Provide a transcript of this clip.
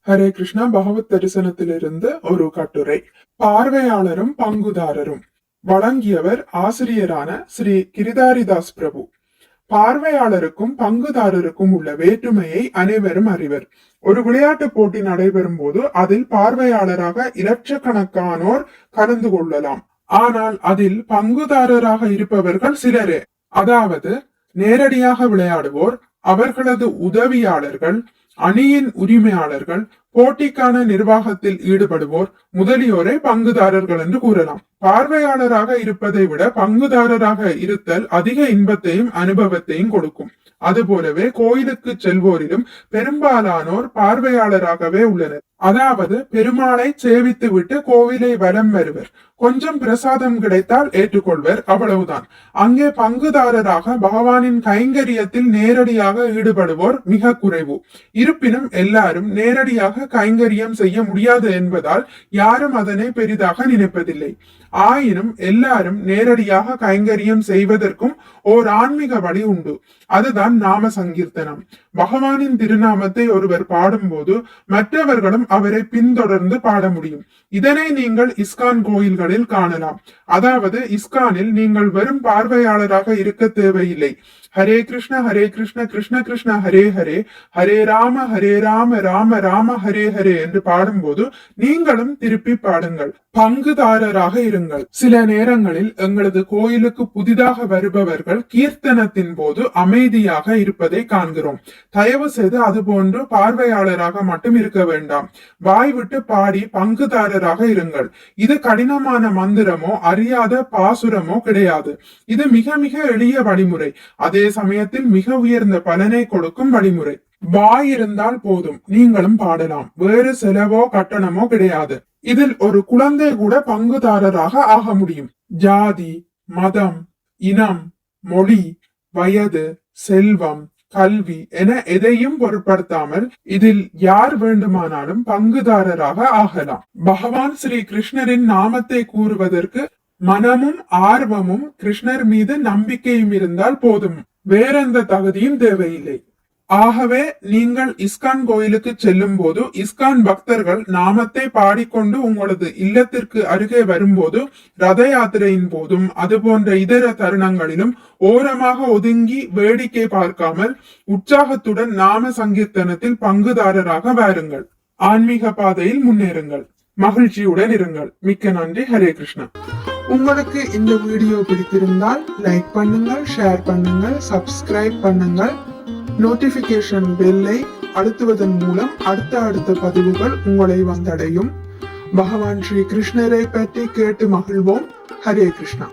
ஹரே கிருஷ்ணா. பகவத் தரிசனத்திலிருந்து ஒரு கட்டுரை. பார்வையாளரும் பங்குதாரரும். வழங்கியவர் ஆசிரியரான ஸ்ரீ கிரிதாரிதாஸ் பிரபு. பார்வையாளருக்கும் பங்குதாரருக்கும் உள்ள வேற்றுமையை அனைவரும் அறிவர். ஒரு விளையாட்டு போட்டி நடைபெறும் போது அதில் பார்வையாளராக இலட்சக்கணக்கானோர் கலந்து கொள்ளலாம். ஆனால் அதில் பங்குதாரராக இருப்பவர்கள் சிலரே. அதாவது நேரடியாக விளையாடுவோர், அவர்களது உதவியாளர்கள், அணியின் உரிமையாளர்கள், போட்டிக்கான நிர்வாகத்தில் ஈடுபடுவோர் முதலியோரை பங்குதாரர்கள் என்று கூறலாம். பார்வையாளராக இருப்பதை விட பங்குதாரராக இருத்தல் அதிக இன்பத்தையும் அனுபவத்தையும் கொடுக்கும். அதுபோலவே கோயிலுக்கு செல்வோரிலும் பெரும்பாலானோர் பார்வையாளராகவே உள்ளனர். அதாவது பெருமாளை சேவித்து விட்டு கோவிலை வலம் வருவர். கொஞ்சம் பிரசாதம் கிடைத்தால் ஏற்றுக்கொள்வர், அவ்வளவுதான். அங்கே பங்குதாரராக பகவானின் கைங்கரியத்தில் நேரடியாக ஈடுபடுவோர் மிக குறைவு. இருப்பினும் எல்லாரும் நேரடியாக கைங்கரியம் செய்ய முடியாது என்பதால் யாரும் அதனை பெரிதாக நினைப்பதில்லை. ஆயினும் எல்லாரும் நேரடியாக கைங்கரியம் செய்வதற்கும் ஓர் ஆன்மீக வழி உண்டு. அதுதான் நாம சங்கீர்த்தனம். பகவானின் திருநாமத்தை ஒருவர் பாடும்போது மற்றவர்களும் அவரை பின்தொடர்ந்து பாட முடியும். இதனை நீங்கள் இஸ்கான் கோயில்களில் காணலாம். அதாவது இஸ்கானில் நீங்கள் வெறும் பார்வையாளராக இருக்க தேவையில்லை. ஹரே கிருஷ்ண கிருஷ்ண கிருஷ்ண ஹரே ஹரே, ஹரே ராம ராம ராம ஹரே ஹரே என்று பாடும்போது நீங்களும் திருப்பி பாடுங்கள். பங்குதாரராக இருங்கள். சில நேரங்களில் எங்களது கோயிலுக்கு புதிதாக வருபவர்கள் கீர்த்தனத்தின் போது அமைதியாக இருப்பதை காண்கிறோம். தயவு செய்து அதுபோன்று பார்வையாளராக மட்டும் இருக்க வேண்டாம். வாய் விட்டு பாடி பங்குதாரராக இருங்கள். இது கடினமான மந்திரமோ அறியாத பாசுரமோ கிடையாது. இது மிக மிக எளிய வழிமுறை, அதே சமயத்தில் மிக உயர்ந்த பலனை கொடுக்கும் வழிமுறை. வாய் இருந்தால் போதும், நீங்களும் பாடலாம். வேறு செலவோ கட்டணமோ கிடையாது. இதில் ஒரு குழந்தை கூட பங்குதாரராக ஆக முடியும். ஜாதி, மதம், இனம், மொழி, வயது, செல்வம், கல்வி என எதையும் பொருட்படுத்தாமல் இதில் யார் வேண்டுமானாலும் பங்குதாரராக ஆகலாம். பகவான் ஸ்ரீ கிருஷ்ணரின் நாமத்தை கூறுவதற்கு மனமும் ஆர்வமும் கிருஷ்ணர் மீது நம்பிக்கையும் இருந்தால் போதும். வேறெந்த தகுதியும் தேவையில்லை. ஆகவே நீங்கள் இஸ்கான் கோயிலுக்கு செல்லும் போது இஸ்கான் பக்தர்கள் நாமத்தை பாடிக்கொண்டு உங்களது இல்லத்திற்கு அருகே வரும்போது, ரத யாத்திரையின் போதும் அதுபோன்ற இதர தருணங்களிலும் ஓரமாக ஒதுங்கி வேடிக்கை பார்க்காமல் உற்சாகத்துடன் நாம சங்கீர்த்தனத்தில் பங்குதாரராக வாருங்கள். ஆன்மீக பாதையில் முன்னேறுங்கள். மகிழ்ச்சியுடன் இருங்கள். மிக்க நன்றி. ஹரே கிருஷ்ணா. உங்களுக்கு இந்த வீடியோ பிடித்திருந்தால் லைக் பண்ணுங்கள், ஷேர் பண்ணுங்கள், சப்ஸ்கிரைப் பண்ணுங்கள். நோட்டிபிகேஷன் பெல்லை அழுத்துவதன் மூலம் அடுத்த பதிவுகள் உங்களை வந்தடையும். பகவான் ஸ்ரீ கிருஷ்ணரை பற்றி கேட்டு மகிழ்வோம். ஹரே கிருஷ்ணா.